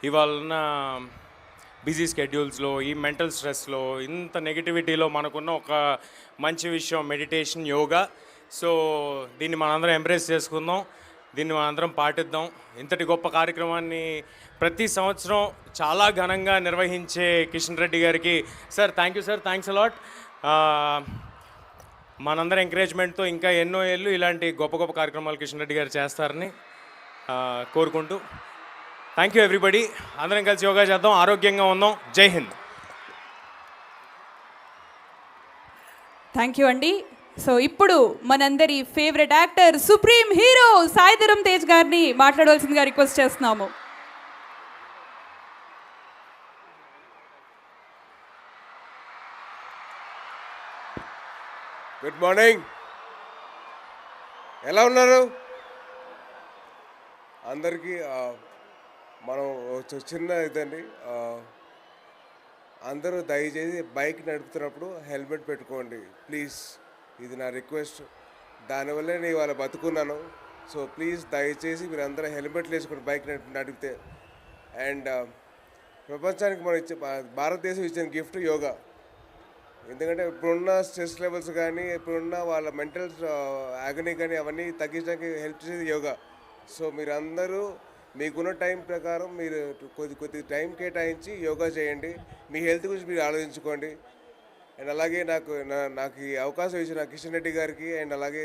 ఇవాళ బిజీ స్కెడ్యూల్స్లో ఈ మెంటల్ స్ట్రెస్లో ఇంత నెగిటివిటీలో మనకున్న ఒక మంచి విషయం మెడిటేషన్, యోగా. సో దీన్ని మనందరం ఎంబ్రేస్ చేసుకుందాం, దీన్ని మనందరం పాటిద్దాం. ఇంతటి గొప్ప కార్యక్రమాన్ని ప్రతి సంవత్సరం చాలా ఘనంగా నిర్వహించే కిషన్ రెడ్డి గారికి sir thank you sir, thanks a lot. మనందరం ఎంకరేజ్మెంట్తో ఇంకా ఎన్నో ఏళ్ళు ఇలాంటి గొప్ప గొప్ప కార్యక్రమాలు కిషన్ రెడ్డి గారు చేస్తారని కోరుకుంటూ థ్యాంక్ యూ ఎవ్రీబడి. అందరం కలిసి యోగా చేద్దాం, ఆరోగ్యంగా ఉందాం. జై హింద్. థ్యాంక్ యూ అండి. సో ఇప్పుడు మనందరి favourite actor, supreme hero Sai Dharam Tej గారిని మాట్లాడవలసిందిగా రిక్వెస్ట్ చేస్తున్నాము. Good morning. ఎలా ఉన్నారు అందరికీ? మనం చిన్న ఇదండి, అందరూ దయచేసి బైక్ నడుపుతున్నప్పుడు హెల్మెట్ పెట్టుకోండి ప్లీజ్. ఇది నా రిక్వెస్ట్. దానివల్లే నేను ఇవాళ బతుకున్నాను. సో ప్లీజ్ దయచేసి మీరు అందరూ హెల్మెట్లు వేసుకొని బైక్ నడిపితే. అండ్ ప్రపంచానికి మనం భారతదేశం ఇచ్చిన గిఫ్ట్ యోగా. ఎందుకంటే ఇప్పుడున్న స్ట్రెస్ లెవెల్స్ కానీ ఇప్పుడున్న వాళ్ళ మెంటల్ యాగనీ కానీ అవన్నీ తగ్గించడానికి హెల్ప్ చేసేది యోగా. సో మీరందరూ మీకున్న టైం ప్రకారం మీరు కొద్ది టైం కేటాయించి యోగా చేయండి. మీ హెల్త్ గురించి మీరు ఆలోచించుకోండి. అండ్ అలాగే నాకు ఈ అవకాశం ఇచ్చిన కిషన్ రెడ్డి గారికి అండ్ అలాగే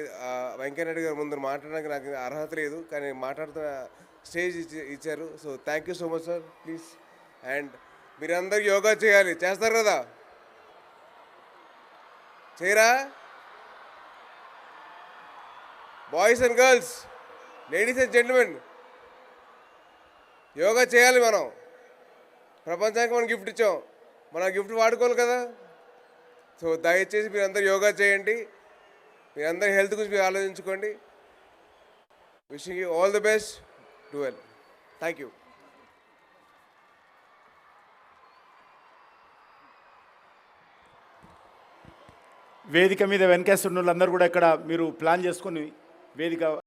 వెంకయ్యనాయుడు గారి ముందు మాట్లాడడానికి నాకు అర్హత లేదు, కానీ మాట్లాడుతున్న స్టేజ్ ఇచ్చారు. So thank you so much sir. Please. And మీరందరూ యోగా చేయాలి. చేస్తారు కదా? చేయరా? Boys and girls, ladies and gentlemen, yoga చేయాలి. మనం ప్రపంచానికి మనం గిఫ్ట్ ఇచ్చాం, మన గిఫ్ట్ వాడుకోవాలి కదా. సో దయచేసి మీరందరూ యోగా చేయండి. మీరందరూ హెల్త్ గురించి మీరు ఆలోచించుకోండి. Wishing you all the best. Do well. Thank you. వేదిక మీద వెనకేస్తున్న వాళ్ళందరూ కూడా ఇక్కడ మీరు ప్లాన్ చేసుకొని వేదిక